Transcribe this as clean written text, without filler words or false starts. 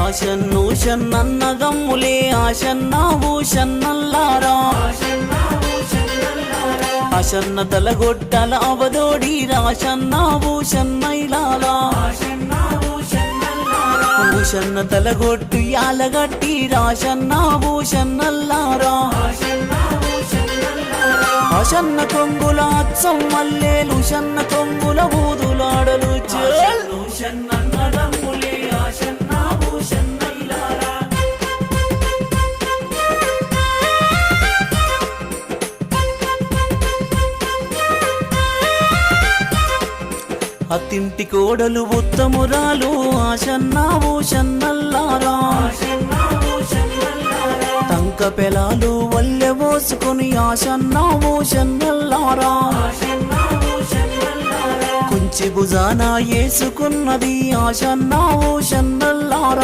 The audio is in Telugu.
ఆశన్ను షన్నన్నదమ్ములే ఆశన్న భూషన్నల్లారా ఆశన్న తలగొట్టల అవదోడి రాశన్న భూషన్నైలారా భూషన్న తలగొట్టు యాలగట్టి రాశన్న భూషన్నల్లారా ఆశన్న కొంగుల అచ్చం మల్లేలు షన్న కొంగుల బూదులాడలు షన్నన్నదమ్ములే ఆశన్న భూషన్నైలారా అత్తింటి కోడలు ఉత్తమురాలు ఆశన్న భూషన్నల్లారా తంక పెలాలు వల్లె పోసుకొని ఆశన్న భూషన్నల్లారా కుంచి భుజాన వేసుకున్నది ఆశన్న భూషన్నల్లారా